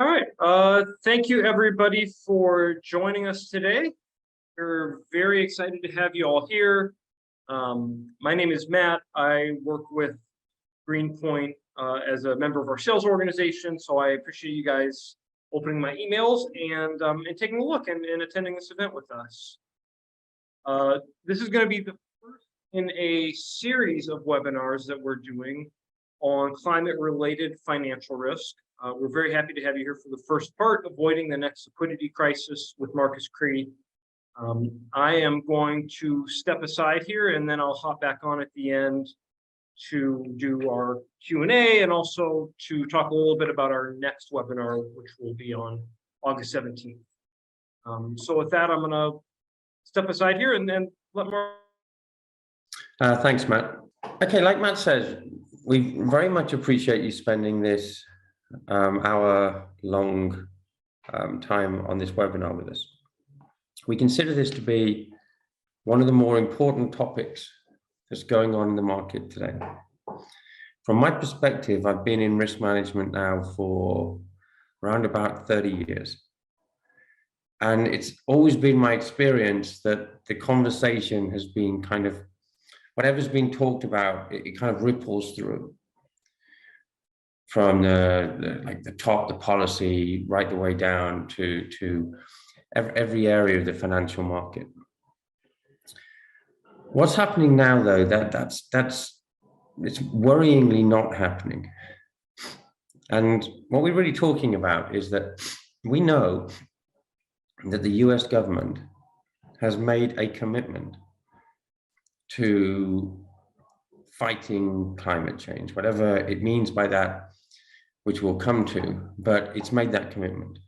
All right. Thank you, everybody, for joining us today. We're very excited to have you all here. My name is Matt. I work with GreenPoint as a member of our sales organization, so I appreciate you guys opening my emails and taking a look and attending this event with us. This is going to be the first in a series of webinars that we're doing on climate-related financial risk. We're very happy to have you here for the first part, Avoiding the Next Liquidity Crisis with Marcus Cree. I am going to step aside here and then I'll hop back on at the end to do our Q&A and also to talk a little bit about our next webinar, which will be on August 17th. So with that, I'm going to step aside here and then let Mark. Thanks, Matt. Okay, like Matt says, we very much appreciate you spending this hour-long time on this webinar with us. We consider this to be one of the more important topics that's going on in the market today. From my perspective, I've been in risk management now for around about 30 years. And it's always been my experience that the conversation has been kind of, whatever's been talked about, it kind of ripples through. From the top, the policy, right the way down to every area of the financial market. What's happening now, though, it's worryingly not happening. And what we're really talking about is that we know that the US government has made a commitment to fighting climate change, whatever it means by that, which we'll come to, but it's made that commitment.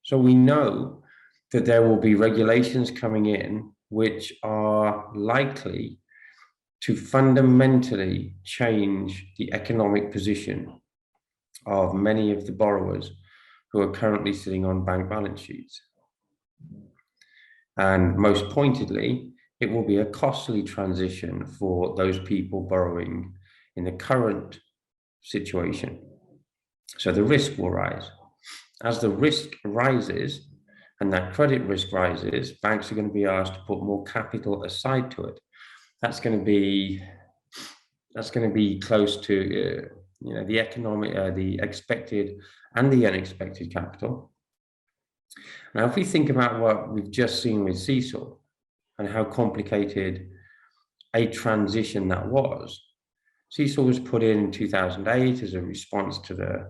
So we know that there will be regulations coming in which are likely to fundamentally change the economic position of many of the borrowers who are currently sitting on bank balance sheets. And most pointedly, it will be a costly transition for those people borrowing in the current situation. So the risk will rise. As the risk rises and that credit risk rises, banks are going to be asked to put more capital aside to it. That's going to be close to the economic, the expected and the unexpected capital. Now, if we think about what we've just seen with CECL and how complicated a transition that was, CECL was put in 2008 as a response to the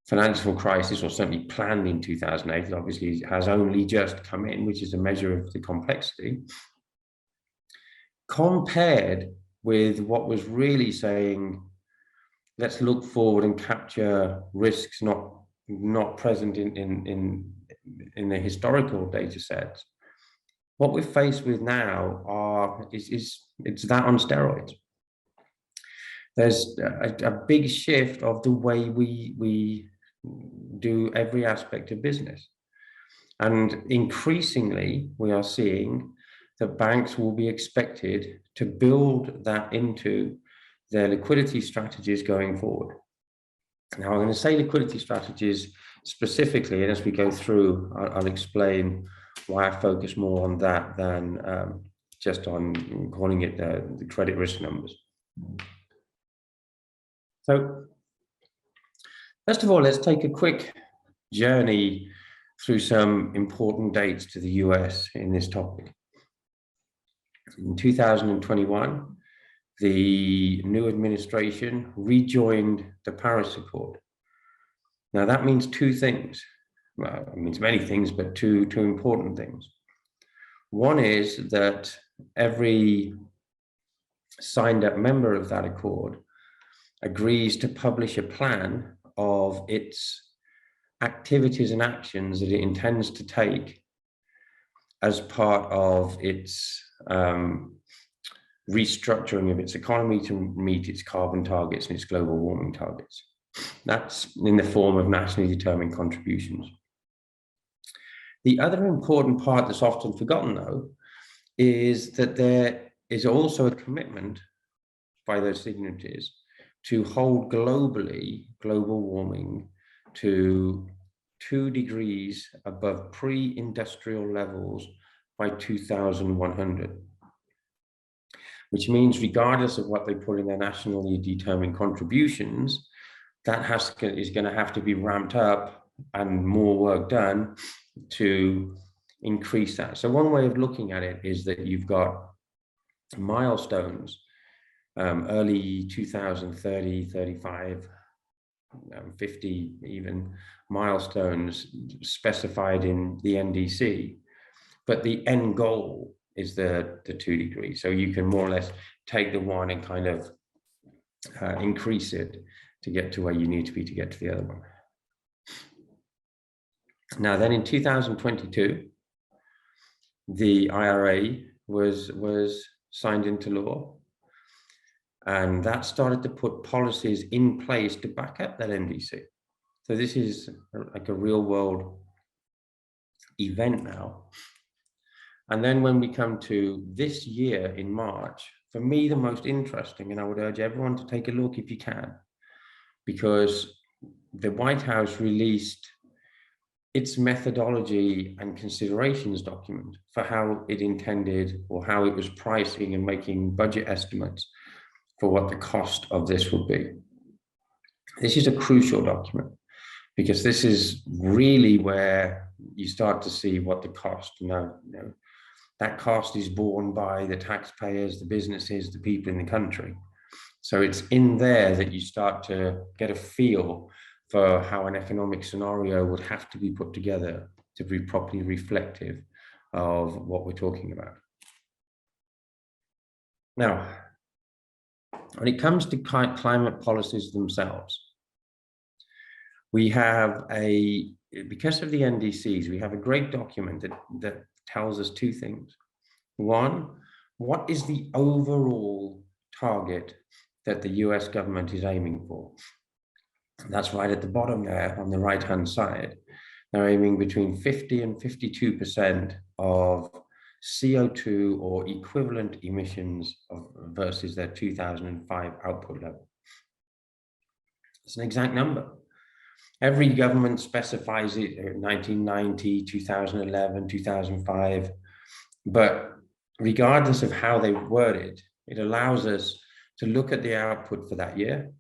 financial crisis, or certainly planned in 2008. It obviously has only just come in, which is a measure of the complexity, compared with what was really saying, let's look forward and capture risks not present in the historical data sets. What we're faced with now it's that on steroids. There's a big shift of the way we do every aspect of business. And increasingly, we are seeing that banks will be expected to build that into their liquidity strategies going forward. Now, I'm going to say liquidity strategies specifically, and as we go through, I'll explain why I focus more on that than just on calling it the credit risk numbers. So, first of all, let's take a quick journey through some important dates to the US in this topic. In 2021, the new administration rejoined the Paris Accord. Now, that means two things. Well, it means many things, but two important things. One is that every signed up member of that accord agrees to publish a plan of its activities and actions that it intends to take as part of its restructuring of its economy to meet its carbon targets and its global warming targets. That's in the form of nationally determined contributions. The other important part that's often forgotten, though, is that there is also a commitment by those signatories to hold globally global warming to 2 degrees above pre-industrial levels by 2100. Which means regardless of what they put in their nationally determined contributions, that is going to have to be ramped up and more work done to increase that. So one way of looking at it is that you've got milestones, early 2030, 35, 50 even milestones specified in the NDC, but the end goal is the 2 degrees. So you can more or less take the one and kind of increase it to get to where you need to be to get to the other one. Now then in 2022, the IRA was signed into law, and that started to put policies in place to back up that NDC. So this is like a real world event now. And then when we come to this year in March, for me, the most interesting, and I would urge everyone to take a look if you can, because the White House released its methodology and considerations document for how it intended or how it was pricing and making budget estimates for what the cost of this would be. This is a crucial document because this is really where you start to see what the cost, that cost is borne by the taxpayers, the businesses, the people in the country. So it's in there that you start to get a feel for how an economic scenario would have to be put together to be properly reflective of what we're talking about. Now, when it comes to climate policies themselves, we have because of the NDCs, we have a great document that tells us two things. One, what is the overall target that the US government is aiming for? That's right at the bottom there on the right-hand side. They're aiming between 50 and 52% of CO2 or equivalent emissions versus their 2005 output level. It's an exact number. Every government specifies it in 1990, 2011, 2005, but regardless of how they word it, it allows us to look at the output for that year,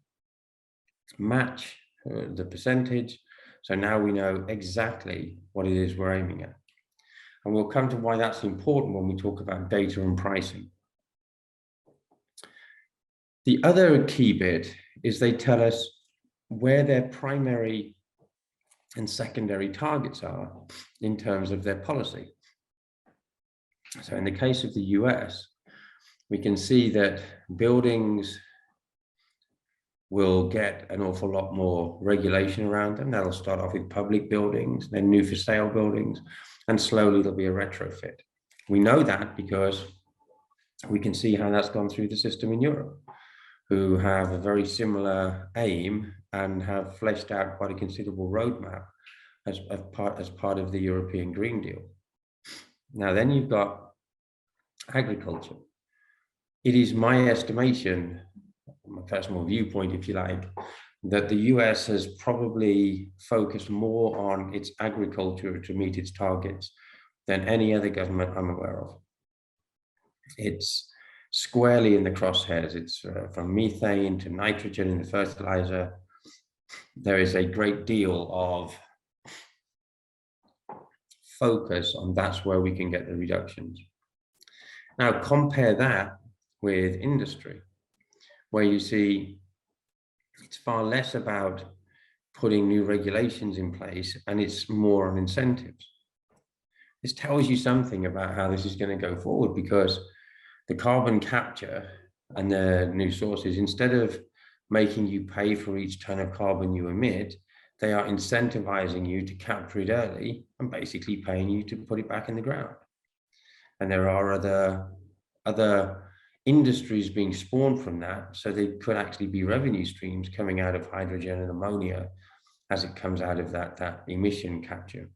match the percentage. So now we know exactly what it is we're aiming at. And we'll come to why that's important when we talk about data and pricing. The other key bit is they tell us where their primary and secondary targets are in terms of their policy. So in the case of the US, we can see that buildings will get an awful lot more regulation around them. That'll start off with public buildings, then new for sale buildings, and slowly there'll be a retrofit. We know that because we can see how that's gone through the system in Europe, who have a very similar aim and have fleshed out quite a considerable roadmap as part of the European Green Deal. Now then you've got agriculture. It is my estimation, my personal viewpoint, if you like, that the US has probably focused more on its agriculture to meet its targets than any other government I'm aware of. It's squarely in the crosshairs. It's from methane to nitrogen in the fertilizer. There is a great deal of focus on that's where we can get the reductions. Now compare that with industry, where you see it's far less about putting new regulations in place and it's more on incentives. This tells you something about how this is going to go forward, because the carbon capture and the new sources, instead of making you pay for each ton of carbon you emit, they are incentivizing you to capture it early and basically paying you to put it back in the ground. And there are other industries being spawned from that, so they could actually be revenue streams coming out of hydrogen and ammonia as it comes out of that emission capture.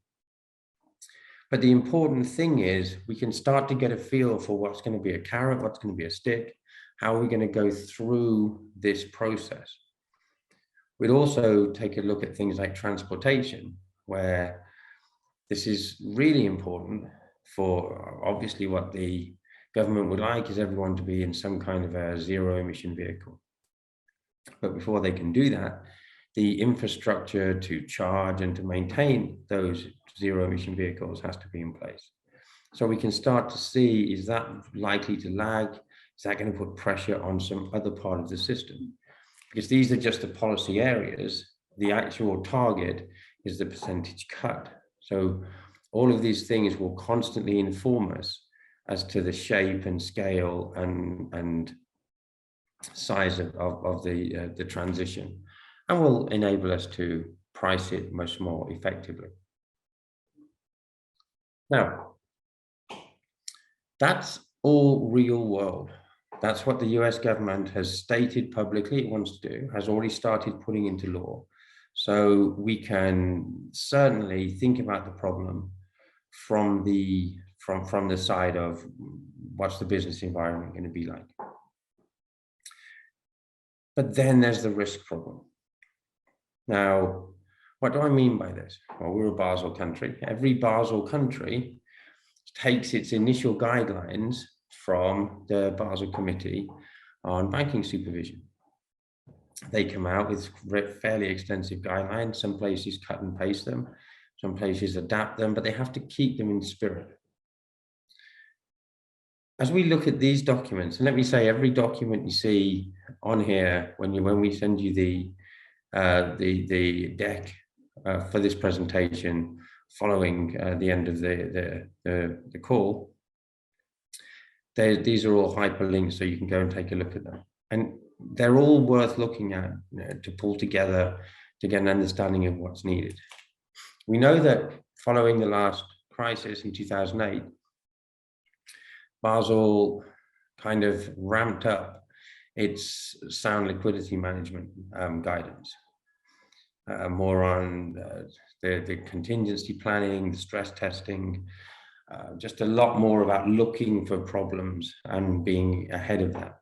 But the important thing is we can start to get a feel for what's going to be a carrot, what's going to be a stick, how are we going to go through this process. We'd also take a look at things like transportation, where this is really important for obviously what the government would like is everyone to be in some kind of a zero emission vehicle. But before they can do that, the infrastructure to charge and to maintain those zero emission vehicles has to be in place. So we can start to see, is that likely to lag? Is that going to put pressure on some other part of the system? Because these are just the policy areas. The actual target is the percentage cut. So all of these things will constantly inform us as to the shape and scale and size of the transition, and will enable us to price it much more effectively. Now, that's all real world. That's what the US government has stated publicly it wants to do, has already started putting into law. So we can certainly think about the problem from the side of what's the business environment going to be like. But then there's the risk problem. Now, what do I mean by this? Well, we're a Basel country. Every Basel country takes its initial guidelines from the Basel Committee on Banking Supervision. They come out with fairly extensive guidelines. Some places cut and paste them, some places adapt them, but they have to keep them in spirit. As we look at these documents, and let me say, every document you see on here when we send you the deck for this presentation following the end of the call, these are all hyperlinks, so you can go and take a look at them. And they're all worth looking at, to pull together to get an understanding of what's needed. We know that following the last crisis in 2008, Basel kind of ramped up its sound liquidity management guidance, more on the contingency planning, the stress testing, just a lot more about looking for problems and being ahead of that.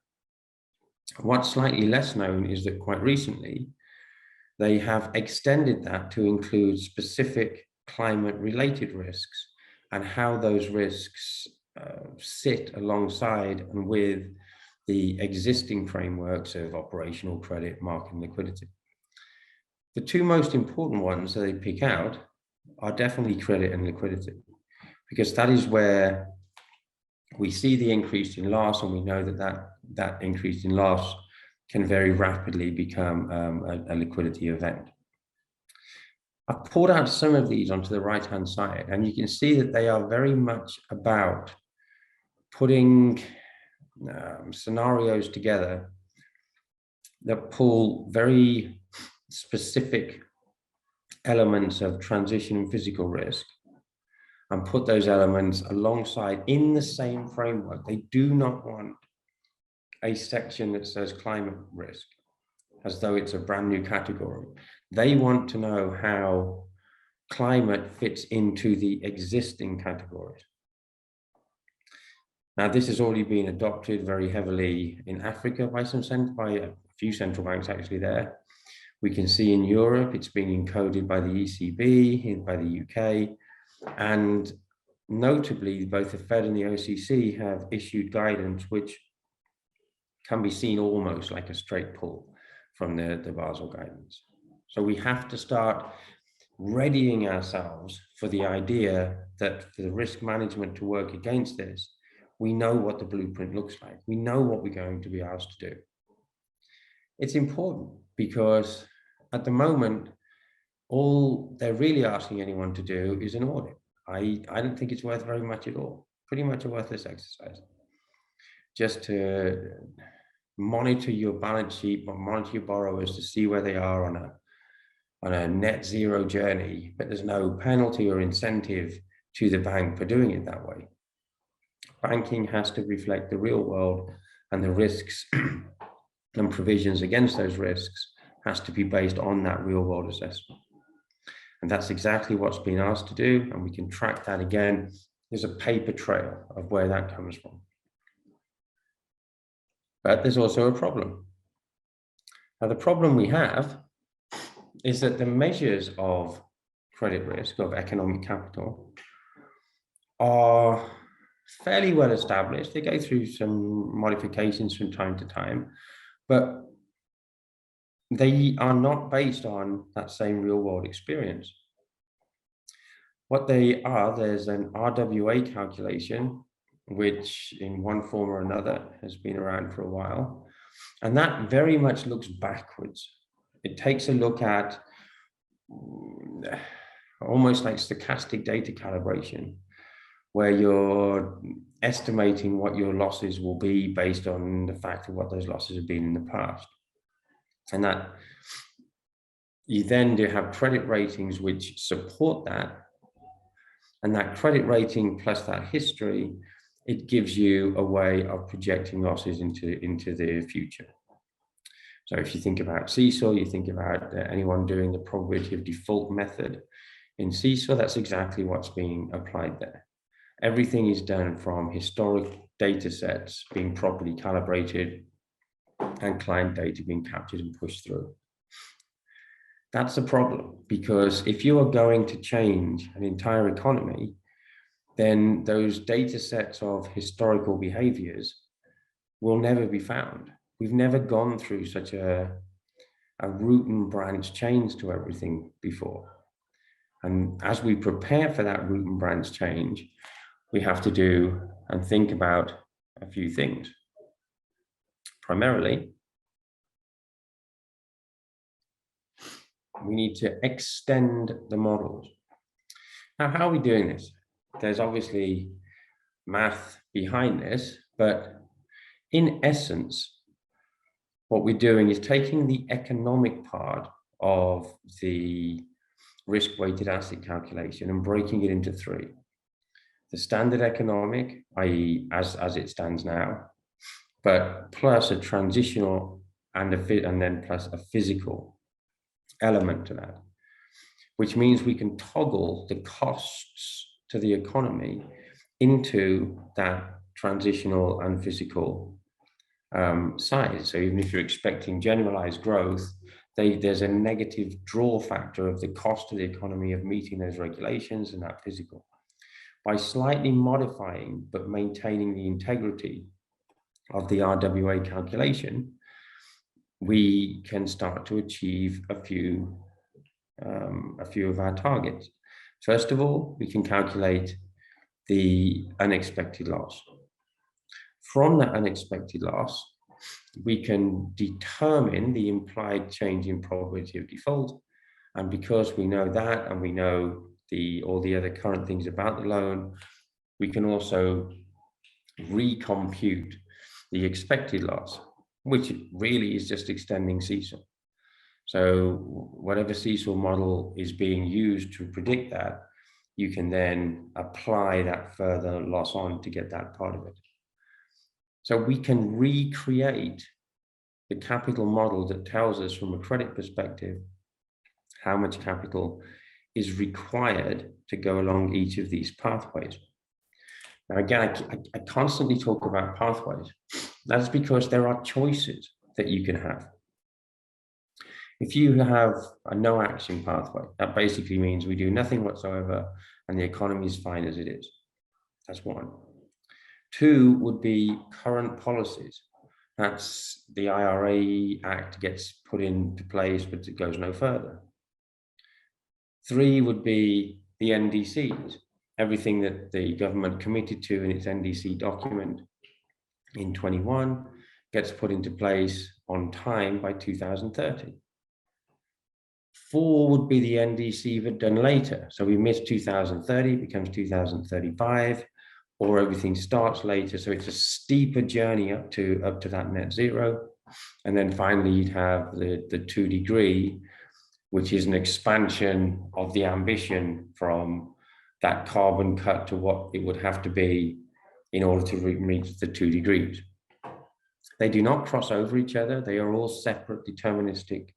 What's slightly less known is that quite recently, they have extended that to include specific climate-related risks and how those risks sit alongside and with the existing frameworks of operational credit, market, and liquidity. The two most important ones that they pick out are definitely credit and liquidity, because that is where we see the increase in loss, and we know that increase in loss can very rapidly become a liquidity event. I've pulled out some of these onto the right-hand side, and you can see that they are very much about putting scenarios together that pull very specific elements of transition and physical risk and put those elements alongside in the same framework. They do not want a section that says climate risk as though it's a brand new category. They want to know how climate fits into the existing categories. Now, this has already been adopted very heavily in Africa by a few central banks actually there. We can see in Europe, it's being encoded by the ECB, by the UK, and notably, both the Fed and the OCC have issued guidance which can be seen almost like a straight pull from the Basel guidance. So we have to start readying ourselves for the idea that for the risk management to work against this, we know what the blueprint looks like. We know what we're going to be asked to do. It's important because at the moment, all they're really asking anyone to do is an audit. I don't think it's worth very much at all. Pretty much a worthless exercise. Just to monitor your balance sheet, monitor your borrowers to see where they are on a net zero journey, but there's no penalty or incentive to the bank for doing it that way. Banking has to reflect the real world, and the risks and provisions against those risks has to be based on that real world assessment. And that's exactly what's been asked to do, and we can track that again. There's a paper trail of where that comes from. But there's also a problem. Now, the problem we have is that the measures of credit risk, of economic capital, are fairly well established. They go through some modifications from time to time, but they are not based on that same real world experience. What they are, there's an RWA calculation, which in one form or another has been around for a while. And that very much looks backwards. It takes a look at almost like stochastic data calibration, where you're estimating what your losses will be based on the fact of what those losses have been in the past. And that you then do have credit ratings which support that. And that credit rating plus that history, it gives you a way of projecting losses into the future. So if you think about CECL, you think about anyone doing the probability of default method in CECL, that's exactly what's being applied there. Everything is done from historic data sets being properly calibrated and client data being captured and pushed through. That's a problem, because if you are going to change an entire economy, then those data sets of historical behaviors will never be found. We've never gone through such a root and branch change to everything before. And as we prepare for that root and branch change, we have to do and think about a few things. Primarily, we need to extend the models. Now, how are we doing this? There's obviously math behind this, but in essence, what we're doing is taking the economic part of the risk-weighted asset calculation and breaking it into three. The standard economic, i.e. as it stands now, but plus a transitional and then plus a physical element to that, which means we can toggle the costs to the economy into that transitional and physical size. So even if you're expecting generalized growth, there's a negative draw factor of the cost of the economy of meeting those regulations and that physical. By slightly modifying but maintaining the integrity of the RWA calculation, we can start to achieve a few of our targets. First of all, we can calculate the unexpected loss. From that unexpected loss, we can determine the implied change in probability of default. And because we know that, and we know all the other current things about the loan, we can also recompute the expected loss, which really is just extending CECL. So whatever CECL model is being used to predict that, you can then apply that further loss on to get that part of it. So we can recreate the capital model that tells us from a credit perspective how much capital is required to go along each of these pathways. Now, again, I constantly talk about pathways. That's because there are choices that you can have. If you have a no action pathway, that basically means we do nothing whatsoever and the economy is fine as it is. That's one. Two would be current policies. That's the IRA Act gets put into place, but it goes no further. Three would be the NDCs, everything that the government committed to in its NDC document in 21 gets put into place on time by 2030. Four would be the NDC but done later. So we miss 2030, it becomes 2035, or everything starts later. So it's a steeper journey up to that net zero. And then finally, you'd have the 2 degree, which is an expansion of the ambition from that carbon cut to what it would have to be in order to reach the 2 degrees. They do not cross over each other. They are all separate deterministic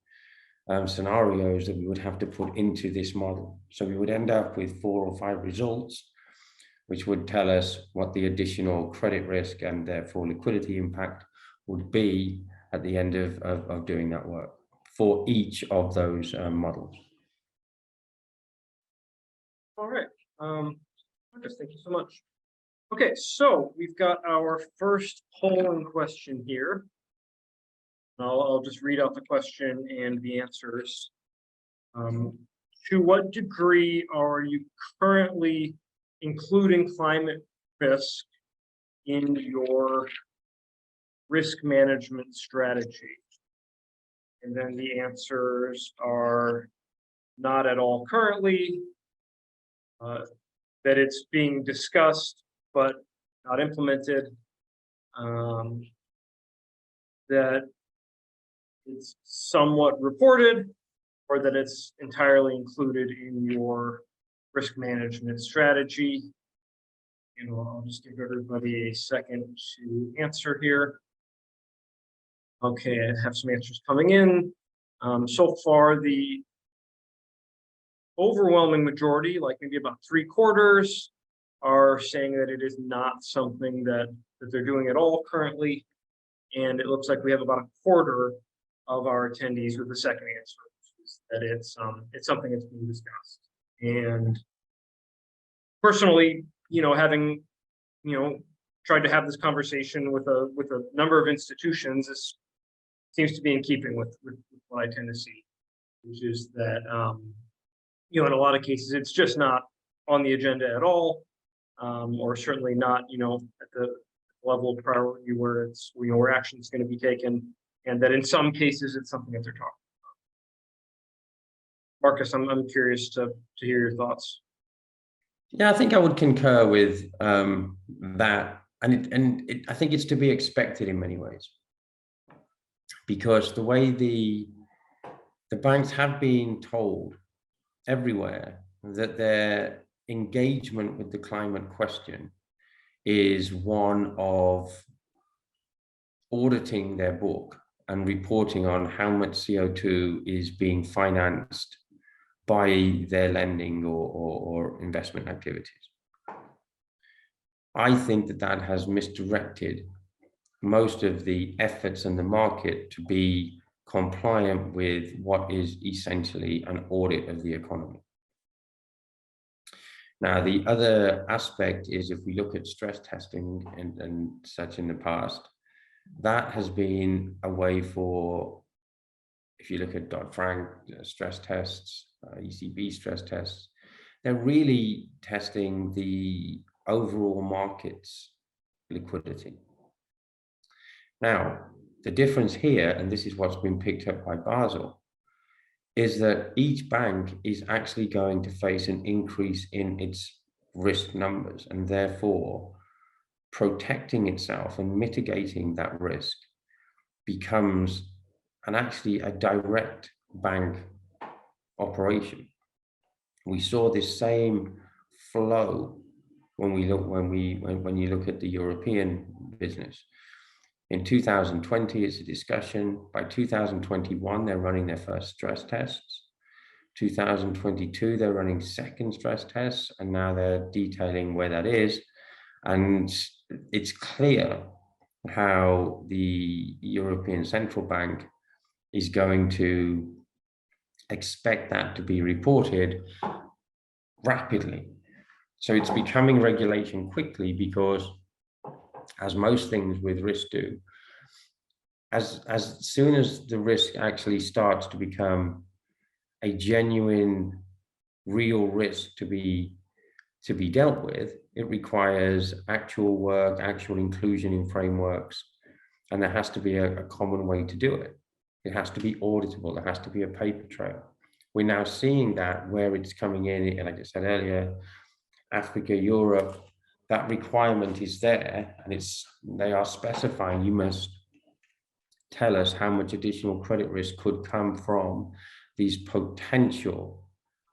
scenarios that we would have to put into this model. So we would end up with 4 or 5 results, which would tell us what the additional credit risk and therefore liquidity impact would be at the end of doing that work. for each of those models. All right. Marcus, thank you so much. Okay, so we've got our first polling question here. I'll just read out the question and the answers. To what degree are you currently including climate risk in your risk management strategy? And then the answers are not at all currently, that it's being discussed but not implemented, that it's somewhat reported, or that it's entirely included in your risk management strategy. And I'll just give everybody a second to answer here. Okay, I have some answers coming in. So far, the overwhelming majority, like maybe about 3/4, are saying that it is not something that they're doing at all currently. And it looks like we have about 1/4 of our attendees with the second answer, which is that it's something that's being discussed. And personally, having tried to have this conversation with a number of institutions, this seems to be in keeping with what I tend to see, which is that in a lot of cases it's just not on the agenda at all, or certainly not at the level of priority where it's where action is going to be taken, and that in some cases it's something that they're talking about. Marcus, I'm curious to hear your thoughts. Yeah, I think I would concur with that, and I think it's to be expected in many ways, because the way the banks have been told everywhere that their engagement with the climate question is one of auditing their book and reporting on how much CO2 is being financed by their lending or investment activities. I think that has misdirected most of the efforts in the market to be compliant with what is essentially an audit of the economy. Now, the other aspect is, if we look at stress testing and such in the past, that has been a way for, if you look at Dodd-Frank stress tests, ECB stress tests, they're really testing the overall market's liquidity. Now, the difference here, and this is what's been picked up by Basel, is that each bank is actually going to face an increase in its risk numbers, and therefore protecting itself and mitigating that risk becomes actually a direct bank operation. We saw this same flow when you look at the European business. In 2020, it's a discussion. By 2021, they're running their first stress tests. 2022, they're running second stress tests, and now they're detailing where that is. And it's clear how the European Central Bank is going to expect that to be reported rapidly. So it's becoming regulation quickly, because as most things with risk do, as soon as the risk actually starts to become a genuine, real risk to be dealt with, it requires actual work, actual inclusion in frameworks, and there has to be a common way to do it. It has to be auditable. There has to be a paper trail. We're now seeing that where it's coming in, like I said earlier, Africa, Europe, that requirement is there, and they are specifying you must tell us how much additional credit risk could come from these potential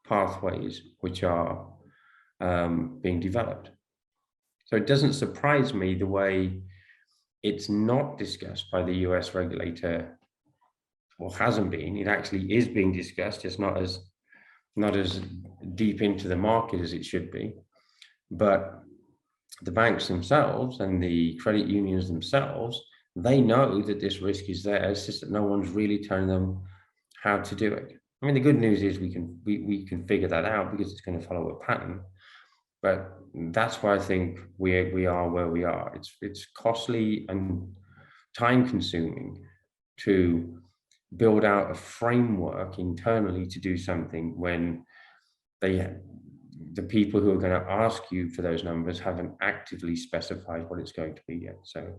pathways which are being developed. So it doesn't surprise me the way it's not discussed by the US regulator, or hasn't been. It actually is being discussed. It's not as deep into the market as it should be. But the banks themselves and the credit unions themselves, they know that this risk is there. It's just that no one's really telling them how to do it. I mean, the good news is we can figure that out because it's going to follow a pattern. But that's why I think we are where we are. It's costly and time consuming to build out a framework internally to do something when the people who are going to ask you for those numbers haven't actively specified what it's going to be yet. So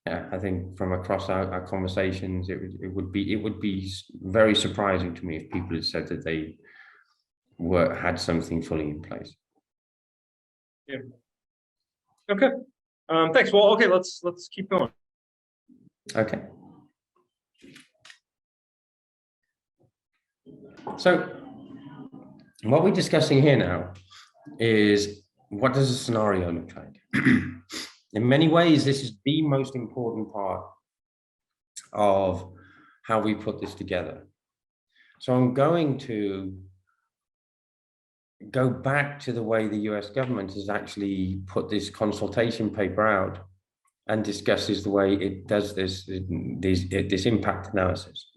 yeah, I think from across our conversations, it would be very surprising to me if people had said that they had something fully in place. Yeah. Okay. Thanks. Well, okay, let's keep going. Okay. So what we're discussing here now is, what does a scenario look like? In many ways, this is the most important part of how we put this together. So I'm going to go back to the way the US government has actually put this consultation paper out and discusses the way it does this impact analysis.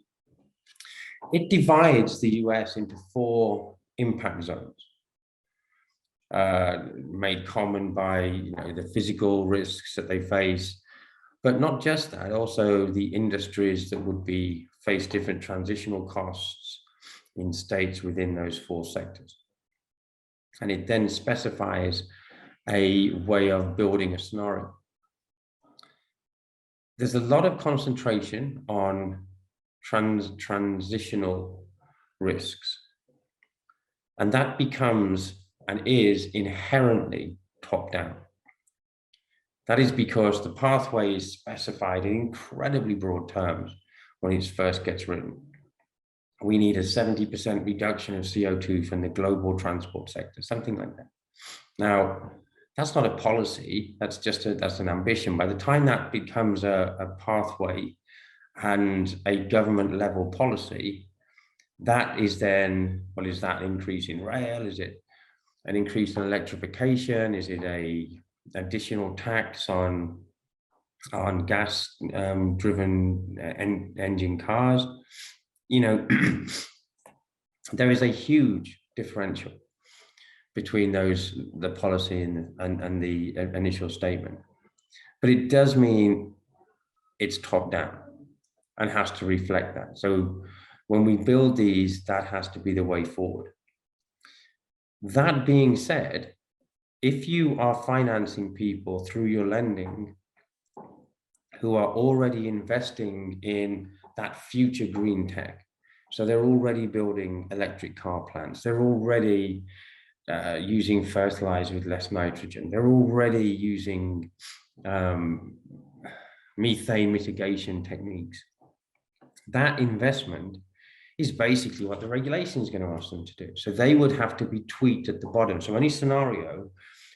It divides the US into 4 impact zones, made common by the physical risks that they face, but not just that, also the industries that would face different transitional costs in states within those 4 sectors. And it then specifies a way of building a scenario. There's a lot of concentration on transitional risks. And that becomes and is inherently top-down. That is because the pathway is specified in incredibly broad terms when it first gets written. We need a 70% reduction of CO2 from the global transport sector, something like that. Now, that's not a policy, that's an ambition. By the time that becomes a pathway and a government level policy, that is then, well, is that increase in rail? Is it an increase in electrification? Is it a additional tax on gas driven engine cars? There is a huge differential between the policy and the initial statement, but it does mean it's top down and has to reflect that. So when we build these, that has to be the way forward. That being said, if you are financing people through your lending who are already investing in that future green tech, so they're already building electric car plants, they're already using fertilizer with less nitrogen, they're already using methane mitigation techniques, that investment is basically what the regulation is going to ask them to do. So they would have to be tweaked at the bottom. So any scenario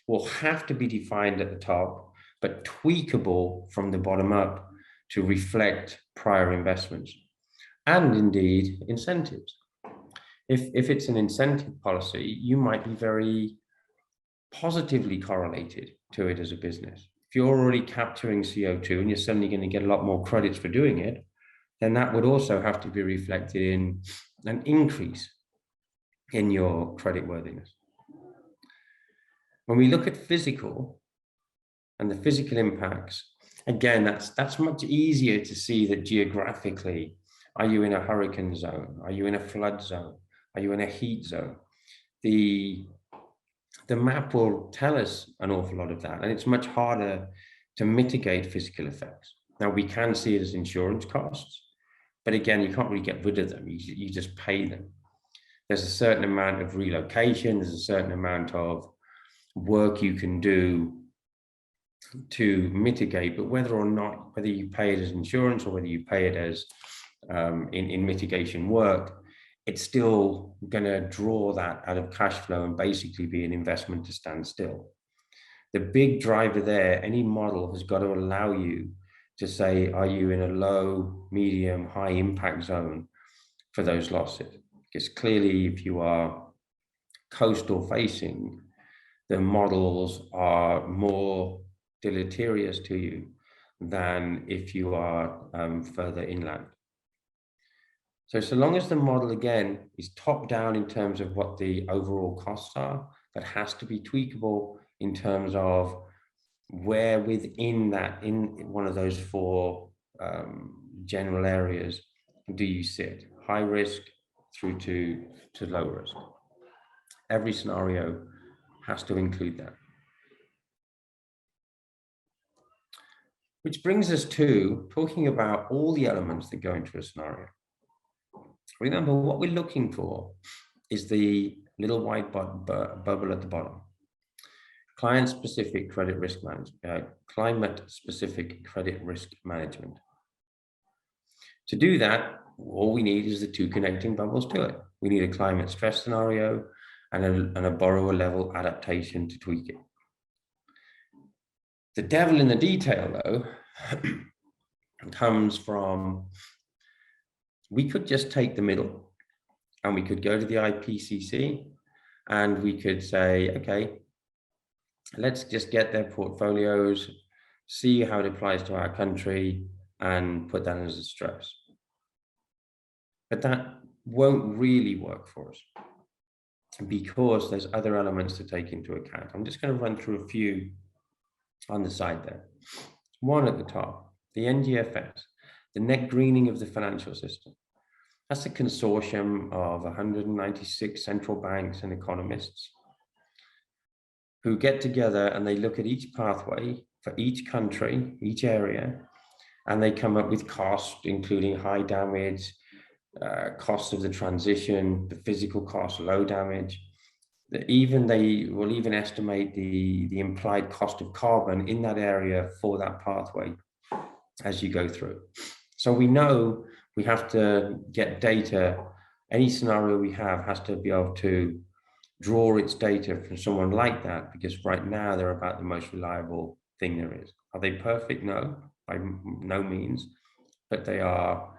will have to be defined at the top, but tweakable from the bottom up to reflect prior investments and indeed incentives. If it's an incentive policy, you might be very positively correlated to it as a business. If you're already capturing CO2 and you're suddenly going to get a lot more credits for doing it, then that would also have to be reflected in an increase in your creditworthiness. When we look at physical and the physical impacts, again, that's much easier to see that geographically. Are you in a hurricane zone? Are you in a flood zone? Are you in a heat zone? The map will tell us an awful lot of that, and it's much harder to mitigate physical effects. Now, we can see it as insurance costs, but again, you can't really get rid of them. You just pay them. There's a certain amount of relocation. There's a certain amount of work you can do to mitigate, but whether you pay it as insurance or whether you pay it as in mitigation work, it's still going to draw that out of cash flow and basically be an investment to stand still. The big driver there, any model has got to allow you to say, are you in a low, medium, high impact zone for those losses? Because clearly, if you are coastal facing, the models are more deleterious to you than if you are further inland. So long as the model, again, is top down in terms of what the overall costs are, that has to be tweakable in terms of where within that, in one of those four general areas, do you sit? High risk through to low risk. Every scenario has to include that. Which brings us to talking about all the elements that go into a scenario. Remember, what we're looking for is the little white bubble at the bottom. Client-specific credit risk management, climate-specific credit risk management. To do that, all we need is the two connecting bubbles to it. We need a climate stress scenario and a borrower level adaptation to tweak it. The devil in the detail, though, comes from, we could just take the middle and we could go to the IPCC and we could say, okay, let's just get their portfolios, see how it applies to our country, and put that as a stress. But that won't really work for us because there's other elements to take into account. I'm just going to run through a few on the side there. One at the top, the NGFS, the net greening of the financial system. That's a consortium of 196 central banks and economists who get together and they look at each pathway for each country, each area, and they come up with costs, including high damage, cost of the transition, the physical cost, low damage. They will even estimate the implied cost of carbon in that area for that pathway as you go through. So we know we have to get data. Any scenario we have has to be able to draw its data from someone like that, because right now they're about the most reliable thing there is. Are they perfect? No, by no means, but they are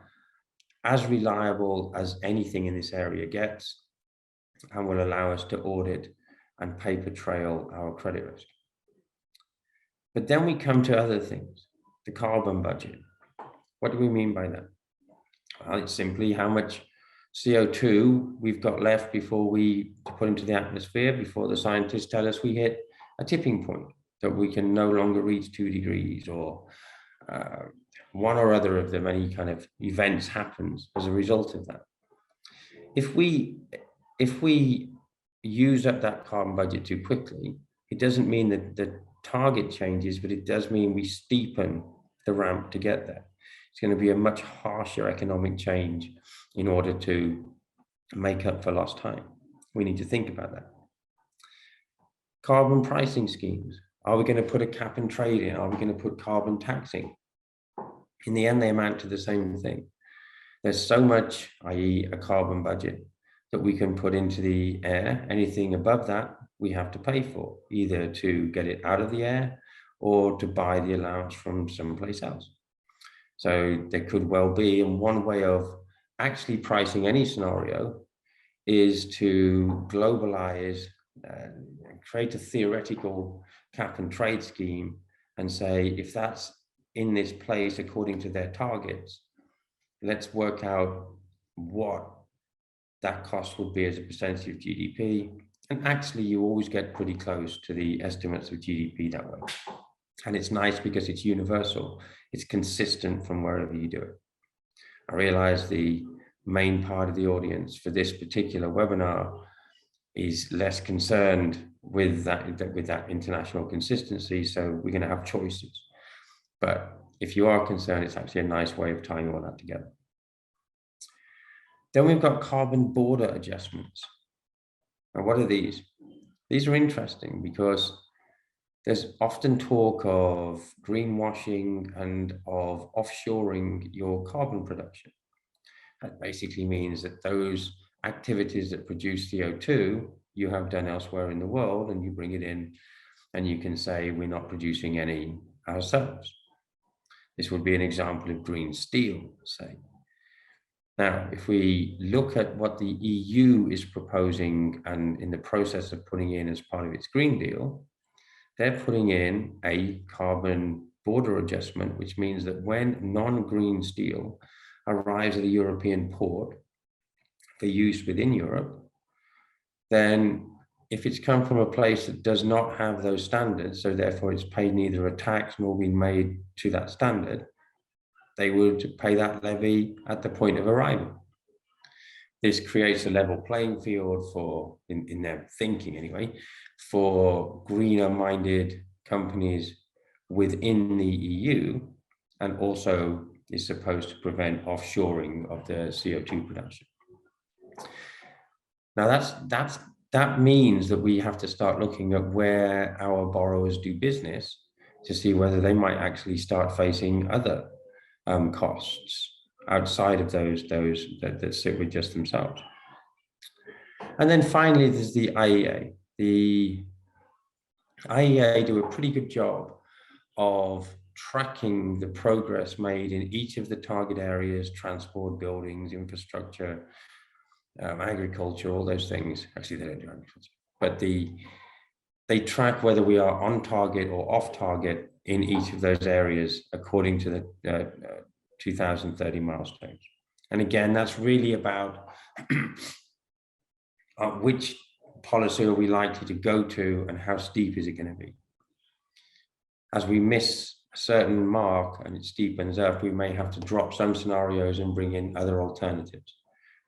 as reliable as anything in this area gets and will allow us to audit and paper trail our credit risk. But then we come to other things, the carbon budget. What do we mean by that? Well, it's simply how much CO2 we've got left before we put into the atmosphere, before the scientists tell us we hit a tipping point, that we can no longer reach 2 degrees, or one or other of the many kind of events happens as a result of that. If we use up that carbon budget too quickly, it doesn't mean that the target changes, but it does mean we steepen the ramp to get there. It's going to be a much harsher economic change in order to make up for lost time. We need to think about that. Carbon pricing schemes. Are we going to put a cap and trade in? Are we going to put carbon taxing? In the end, they amount to the same thing. There's so much, i.e. a carbon budget, that we can put into the air. Anything above that, we have to pay for, either to get it out of the air or to buy the allowance from someplace else. So there could well be, and one way of actually pricing any scenario is to globalize, create a theoretical cap and trade scheme and say, if that's in this place according to their targets, let's work out what that cost would be as a percentage of GDP. And actually, you always get pretty close to the estimates of GDP that way. And it's nice because it's universal. It's consistent from wherever you do it. I realize the main part of the audience for this particular webinar is less concerned with that international consistency. So we're going to have choices. But if you are concerned, it's actually a nice way of tying all that together. Then we've got carbon border adjustments. Now, what are these? These are interesting because there's often talk of greenwashing and of offshoring your carbon production. That basically means that those activities that produce CO2, you have done elsewhere in the world, and you bring it in, and you can say, we're not producing any ourselves. This would be an example of green steel, say. Now, if we look at what the EU is proposing and in the process of putting in as part of its Green Deal, they're putting in a carbon border adjustment, which means that when non-green steel arrives at a European port for use within Europe, then if it's come from a place that does not have those standards, so therefore it's paid neither a tax nor been made to that standard, they would pay that levy at the point of arrival. This creates a level playing field for, in their thinking anyway, for greener minded companies within the EU, and also is supposed to prevent offshoring of the CO2 production. Now that means that we have to start looking at where our borrowers do business to see whether they might actually start facing other costs outside of those that sit with just themselves. And then finally, there's the IEA. The IEA do a pretty good job of tracking the progress made in each of the target areas: transport, buildings, infrastructure, agriculture, all those things. Actually, they don't do agriculture, but they track whether we are on target or off target in each of those areas according to the 2030 milestones. And again, that's really about which policy are we likely to go to and how steep is it going to be. As we miss a certain mark and it steepens up, we may have to drop some scenarios and bring in other alternatives.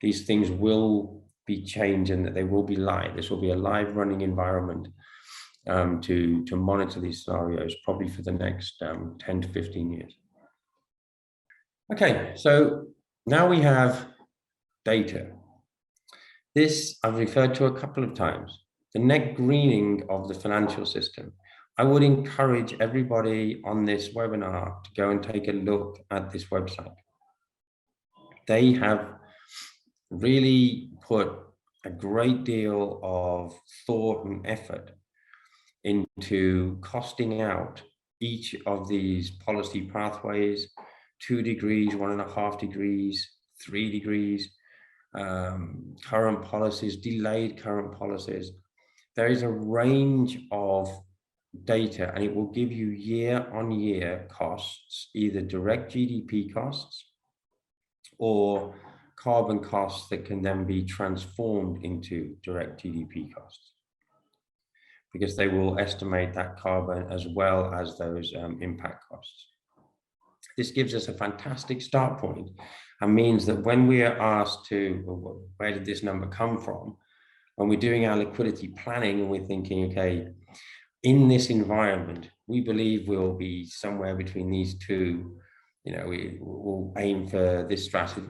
These things will be changed and that they will be live. This will be a live running environment to monitor these scenarios probably for the next 10 to 15 years. Okay, so now we have data. This I've referred to a couple of times, the net greening of the financial system. I would encourage everybody on this webinar to go and take a look at this website. They have really put a great deal of thought and effort into costing out each of these policy pathways: 2 degrees, 1.5 degrees, 3 degrees, current policies, delayed current policies. There is a range of data, and it will give you year-on-year costs, either direct GDP costs or carbon costs that can then be transformed into direct GDP costs, because they will estimate that carbon as well as those impact costs. This gives us a fantastic start point and means that when we are asked to, well, where did this number come from? When we're doing our liquidity planning and we're thinking, okay, in this environment, we believe we'll be somewhere between these two, we will aim for this strategy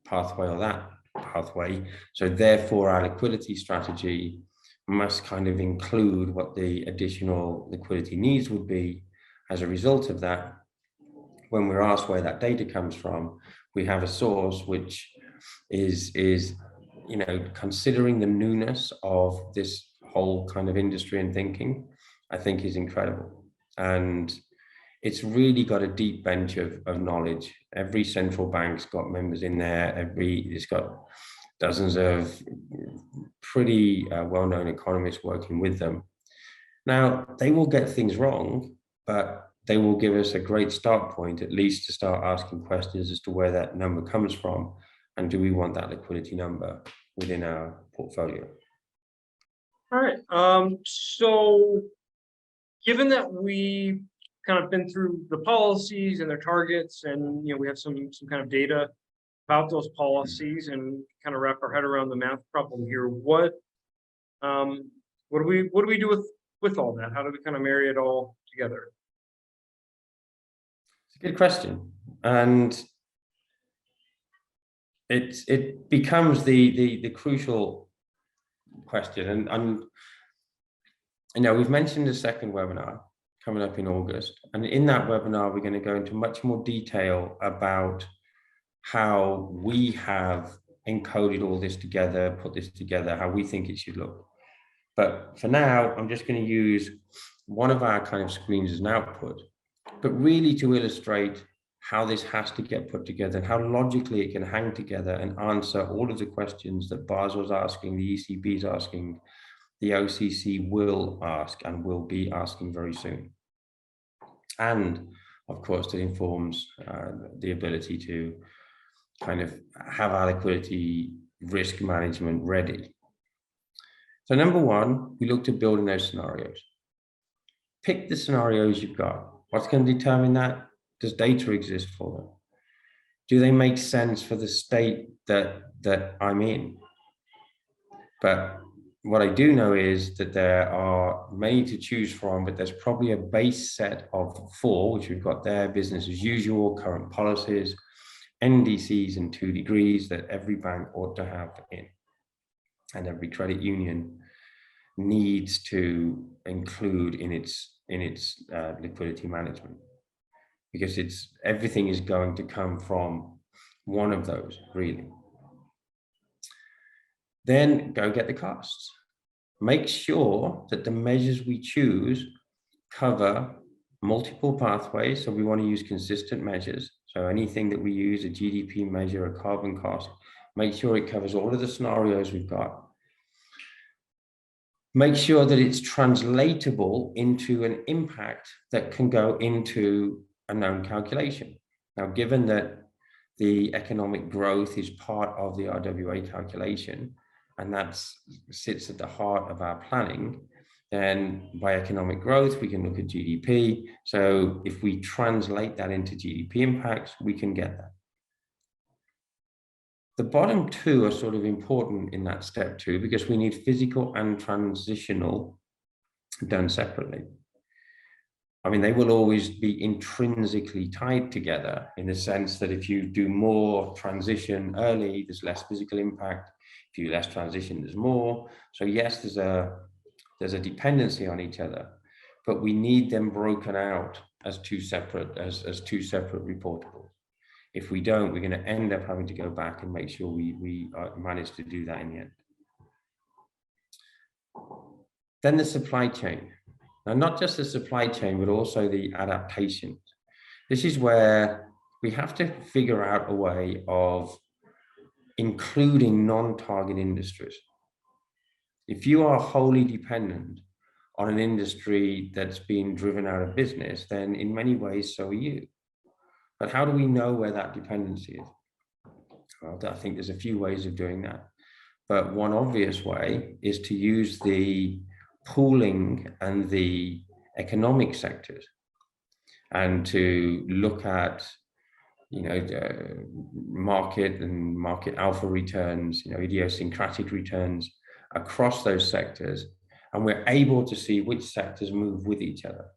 pathway or that pathway. So therefore our liquidity strategy must kind of include what the additional liquidity needs would be. As a result of that, when we're asked where that data comes from, we have a source which is considering the newness of this whole kind of industry and thinking, I think is incredible. And it's really got a deep bench of knowledge. Every central bank's got members in there. It's got dozens of pretty well-known economists working with them. Now, they will get things wrong, but they will give us a great start point, at least to start asking questions as to where that number comes from, and do we want that liquidity number within our portfolio. All right, so given that we kind of been through the policies and their targets, and we have some kind of data about those policies, and kind of wrap our head around the math problem here, what do we do with all that? How do we kind of marry it all together? It's a good question, and it becomes the crucial question. And we've mentioned a second webinar coming up in August, and in that webinar we're going to go into much more detail about how we have encoded all this together, put this together, how we think it should look. But for now, I'm just going to use one of our kind of screens as an output, but really to illustrate how this has to get put together and how logically it can hang together and answer all of the questions that Basel's asking, the ECB is asking, the OCC will ask and will be asking very soon. And of course, that informs the ability to kind of have our liquidity risk management ready. So number one, we looked at building those scenarios. Pick the scenarios you've got. What's going to determine that? Does data exist for them? Do they make sense for the state that I'm in? But what I do know is that there are many to choose from, but there's probably a base set of 4, which we've got there: business as usual, current policies, NDCs and 2 degrees that every bank ought to have in, and every credit union needs to include in its liquidity management, because everything is going to come from one of those, really. Then go get the costs. Make sure that the measures we choose cover multiple pathways. So we want to use consistent measures. So anything that we use, a GDP measure, a carbon cost, make sure it covers all of the scenarios we've got. Make sure that it's translatable into an impact that can go into a known calculation. Now, given that the economic growth is part of the RWA calculation, and that sits at the heart of our planning, then by economic growth, we can look at GDP. So if we translate that into GDP impacts, we can get that. The bottom 2 are sort of important in that step 2, because we need physical and transitional done separately. I mean, they will always be intrinsically tied together, in the sense that if you do more transition early, there's less physical impact. If you do less transition, there's more. So yes, there's a dependency on each other, but we need them broken out as two separate reportables. If we don't, we're going to end up having to go back and make sure we manage to do that in the end. Then the supply chain. Now, not just the supply chain, but also the adaptations. This is where we have to figure out a way of including non-target industries. If you are wholly dependent on an industry that's being driven out of business, then in many ways, so are you. But how do we know where that dependency is? Well, I think there's a few ways of doing that. But one obvious way is to use the pooling and the economic sectors, and to look at, market and market alpha returns, idiosyncratic returns across those sectors. And we're able to see which sectors move with each other.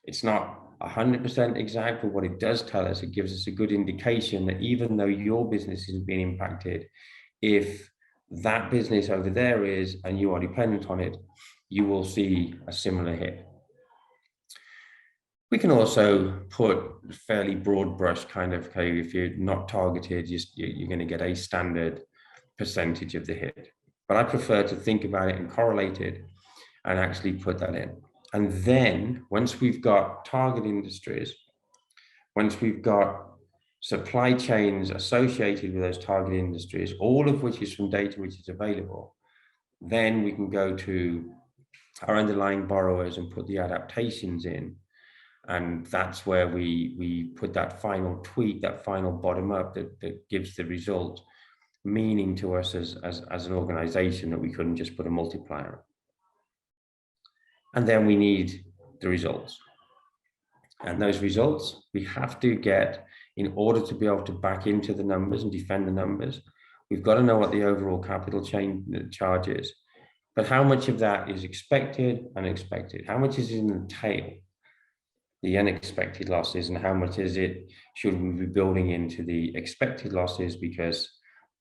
It's not 100% exact, but what it does tell us, it gives us a good indication that even though your business is being impacted, if that business over there is, and you are dependent on it, you will see a similar hit. We can also put fairly broad brush kind of, okay, if you're not targeted, you're going to get a standard percentage of the hit. But I prefer to think about it and correlate it and actually put that in. And then once we've got target industries, once we've got supply chains associated with those target industries, all of which is from data which is available, then we can go to our underlying borrowers and put the adaptations in. And that's where we put that final tweak, that final bottom up that gives the result meaning to us as an organization, that we couldn't just put a multiplier. And then we need the results. And those results we have to get in order to be able to back into the numbers and defend the numbers. We've got to know what the overall capital charge is, but how much of that is expected, unexpected? How much is in the tail, the unexpected losses, and how much is it should we be building into the expected losses, because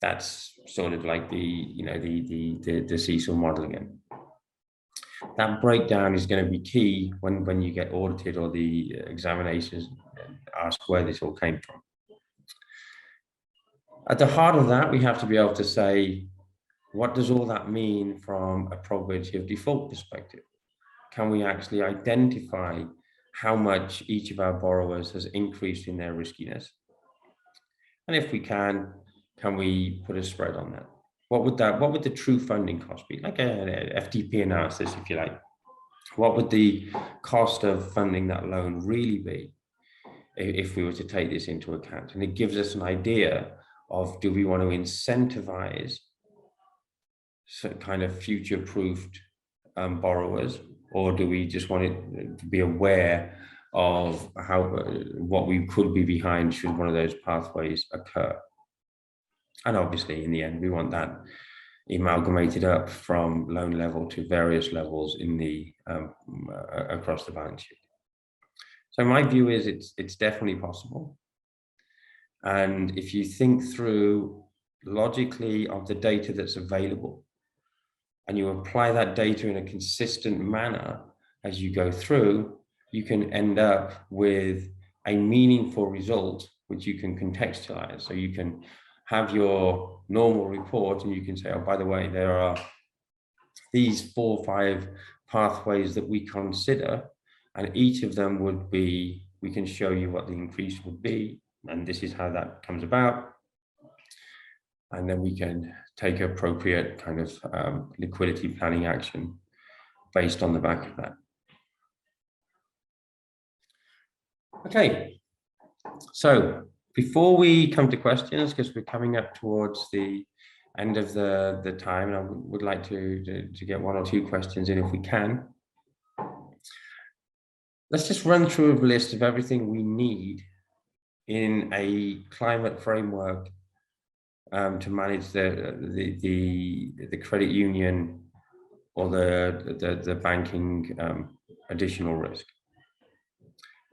that's sort of like the CECL model again. That breakdown is going to be key when you get audited or the examinations ask where this all came from. At the heart of that, we have to be able to say, what does all that mean from a probability of default perspective? Can we actually identify how much each of our borrowers has increased in their riskiness? And if we can we put a spread on that? What would the true funding cost be? Like a FTP analysis, if you like. What would the cost of funding that loan really be if we were to take this into account? And it gives us an idea of, do we want to incentivize some kind of future-proofed borrowers, or do we just want it to be aware of how what we could be behind should one of those pathways occur? And obviously, in the end, we want that amalgamated up from loan level to various levels in the across the balance sheet. So my view is it's definitely possible. And if you think through logically of the data that's available, and you apply that data in a consistent manner as you go through, you can end up with a meaningful result which you can contextualize. So you can have your normal report and you can say, oh, by the way, there are these 4 or 5 pathways that we consider, and each of them would be, we can show you what the increase would be, and this is how that comes about. And then we can take appropriate kind of liquidity planning action based on the back of that. Okay, so before we come to questions, because we're coming up towards the end of the time, and I would like to get 1 or 2 questions in if we can. Let's just run through a list of everything we need in a climate framework to manage the credit union or the banking additional risk.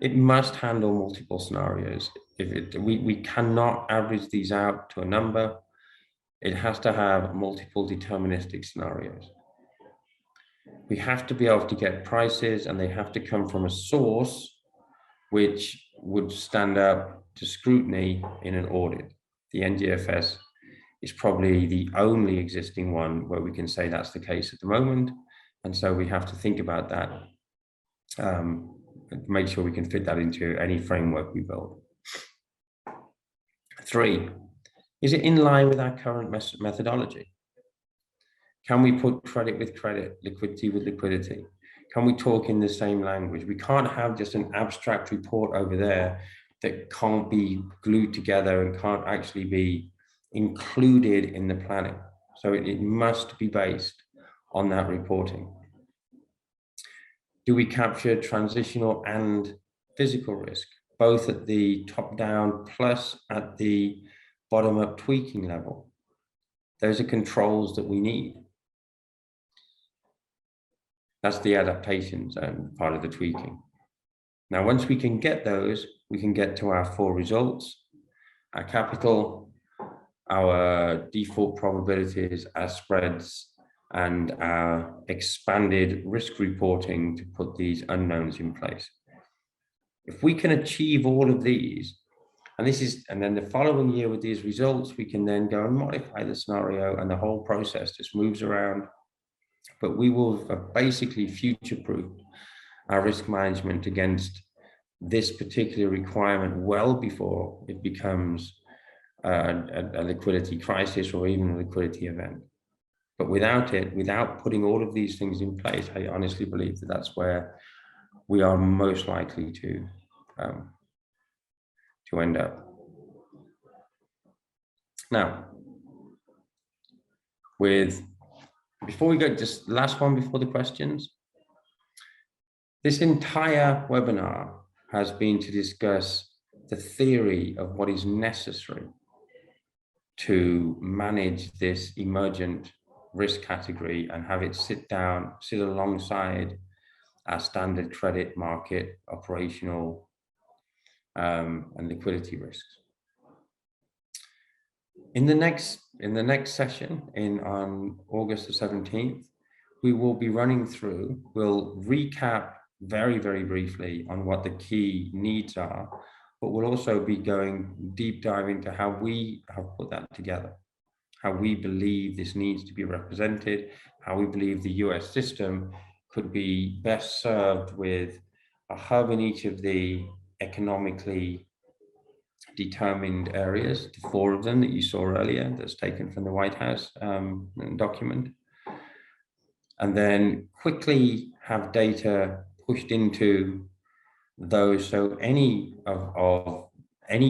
It must handle multiple scenarios. We cannot average these out to a number. It has to have multiple deterministic scenarios. We have to be able to get prices, and they have to come from a source which would stand up to scrutiny in an audit. The NGFS is probably the only existing one where we can say that's the case at the moment. And so we have to think about that, make sure we can fit that into any framework we build. 3, is it in line with our current methodology? Can we put credit with credit, liquidity with liquidity? Can we talk in the same language? We can't have just an abstract report over there that can't be glued together and can't actually be included in the planning. So it must be based on that reporting. Do we capture transitional and physical risk, both at the top-down plus at the bottom-up tweaking level? Those are controls that we need. That's the adaptations and part of the tweaking. Now, once we can get those, we can get to our 4 results: our capital, our default probabilities, our spreads, and our expanded risk reporting to put these unknowns in place. If we can achieve all of these, and then the following year with these results, we can then go and modify the scenario, and the whole process just moves around. But we will basically future-proof our risk management against this particular requirement well before it becomes a liquidity crisis or even a liquidity event. But without it, without putting all of these things in place, I honestly believe that that's where we are most likely to end up. Now, before we go, just last one before the questions. This entire webinar has been to discuss the theory of what is necessary to manage this emergent risk category and have it sit alongside our standard credit market operational and liquidity risks. In the next session on August the 17th, we will be running through, we'll recap very, very briefly on what the key needs are, but we'll also be going deep dive into how we have put that together, how we believe this needs to be represented, how we believe the US system could be best served with a hub in each of the economically determined areas, the 4 of them that you saw earlier, that's taken from the White House document. And then quickly have data pushed into those, so any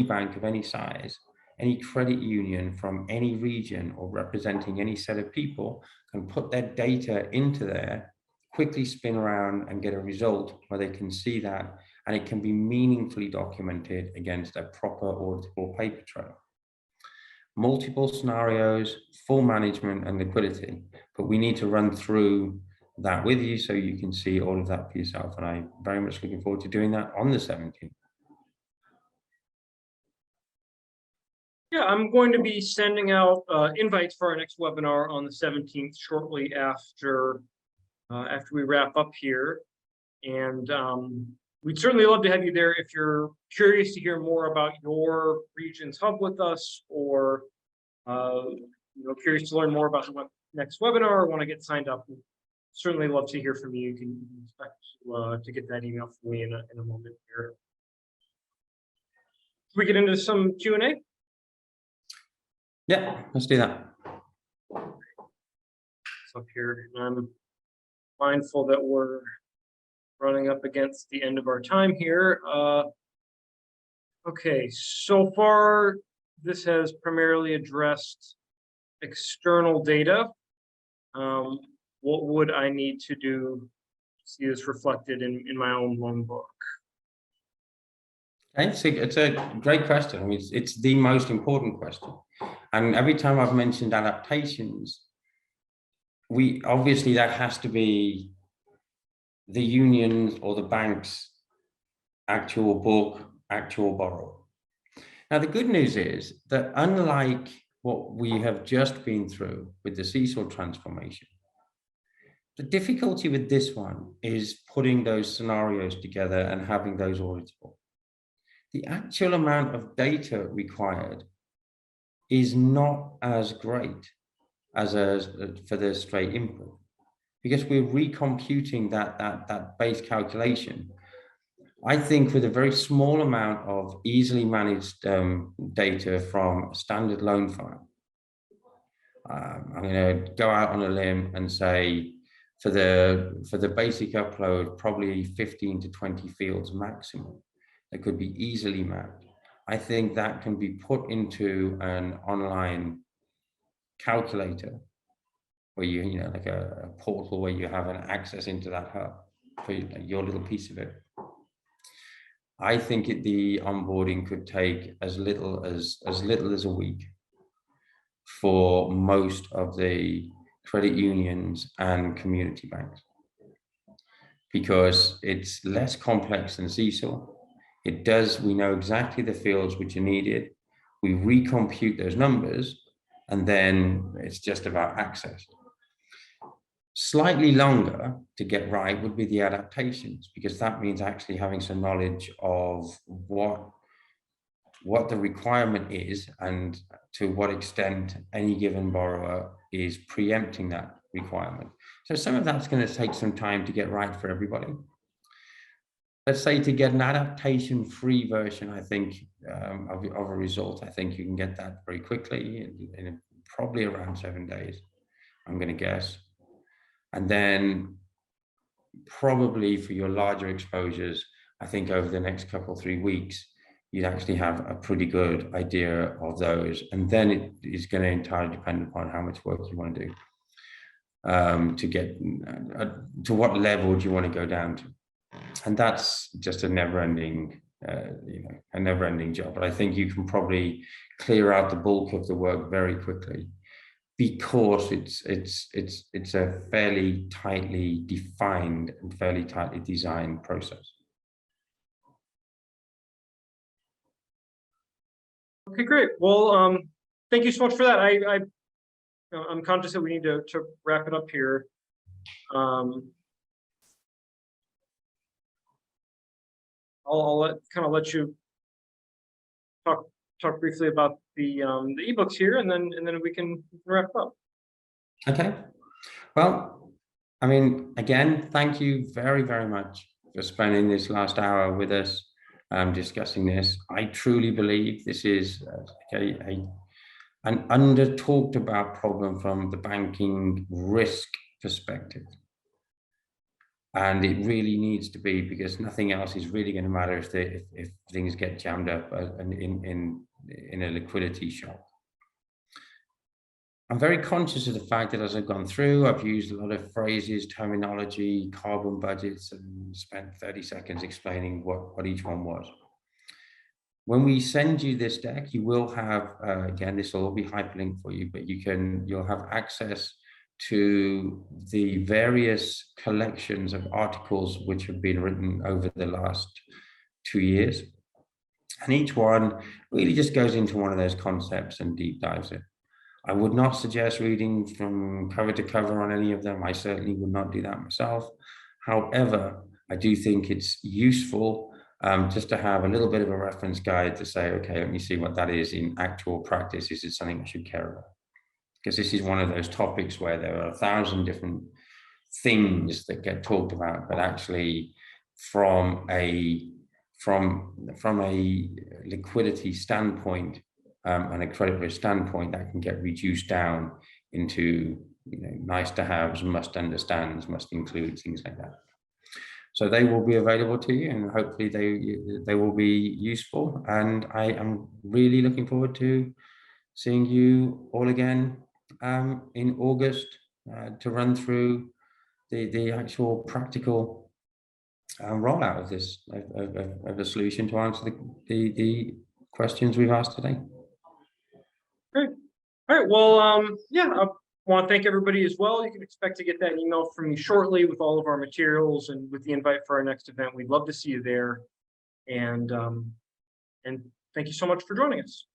bank of any size any credit union from any region or representing any set of people can put their data into there, quickly spin around and get a result where they can see that, and it can be meaningfully documented against a proper auditable paper trail. Multiple scenarios, full management and liquidity, but we need to run through that with you so you can see all of that for yourself. And I'm very much looking forward to doing that on the 17th. Yeah, I'm going to be sending out invites for our next webinar on the 17th, shortly after we wrap up here. And we'd certainly love to have you there if you're curious to hear more about your region's hub with us, or curious to learn more about the next webinar, or want to get signed up. We'd certainly love to hear from you. You can expect to get that email from me in a moment here. Can we get into some Q&A? Yeah, let's do that. It's up here, and I'm mindful that we're running up against the end of our time here. Okay, so far this has primarily addressed external data. What would I need to do to see this reflected in my own loan book? It's a great question. I mean, it's the most important question. And every time I've mentioned adaptations, obviously that has to be the unions or the bank's actual book, actual borrower. Now, the good news is that unlike what we have just been through with the CECL transformation, the difficulty with this one is putting those scenarios together and having those auditable. The actual amount of data required is not as great as for the straight input, because we're recomputing that base calculation. I think with a very small amount of easily managed data from a standard loan file, I'm going to go out on a limb and say for the basic upload, probably 15 to 20 fields maximum that could be easily mapped. I think that can be put into an online calculator where you like a portal where you have an access into that hub for your little piece of it. I think the onboarding could take as little as a week for most of the credit unions and community banks, because it's less complex than CECL. We know exactly the fields which are needed. We recompute those numbers, and then it's just about access. Slightly longer to get right would be the adaptations, because that means actually having some knowledge of what the requirement is and to what extent any given borrower is preempting that requirement. So some of that's going to take some time to get right for everybody. Let's say to get an adaptation-free version, I think, of a result, I think you can get that very quickly, in probably around 7 days, I'm going to guess. And then probably for your larger exposures, I think over the next 3 weeks, you'd actually have a pretty good idea of those. And then it is going to entirely depend upon how much work you want to do to get to what level do you want to go down to. And that's just a never-ending, a never-ending job. But I think you can probably clear out the bulk of the work very quickly, because it's a fairly tightly defined and fairly tightly designed process. Okay, great. Well, thank you so much for that. I'm conscious that we need to wrap it up here. I'll let you talk briefly about the ebooks here, and then we can wrap up. Okay. Well, I mean, again, thank you very, very much for spending this last hour with us discussing this. I truly believe this is an under-talked about problem from the banking risk perspective. And it really needs to be, because nothing else is really going to matter if things get jammed up in in a liquidity shock. I'm very conscious of the fact that as I've gone through, I've used a lot of phrases, terminology, carbon budgets, and spent 30 seconds explaining what each one was. When we send you this deck, you will have, again, this will all be hyperlinked for you, but you'll have access to the various collections of articles which have been written over the last 2 years. And each one really just goes into one of those concepts and deep dives it. I would not suggest reading from cover to cover on any of them. I certainly would not do that myself. However, I do think it's useful just to have a little bit of a reference guide to say, okay, let me see what that is in actual practice. Is it something I should care about? Because this is one of those topics where there are 1,000 different things that get talked about, but actually from a liquidity standpoint and a credit risk standpoint, that can get reduced down into nice to haves, must understands, must include, things like that. So they will be available to you, and hopefully they will be useful. And I am really looking forward to seeing you all again in August to run through the actual practical rollout of this of a solution to answer the questions we've asked today. Great. All right. Well, yeah, I want to thank everybody as well. You can expect to get that email from me shortly with all of our materials and with the invite for our next event. We'd love to see you there. And thank you so much for joining us.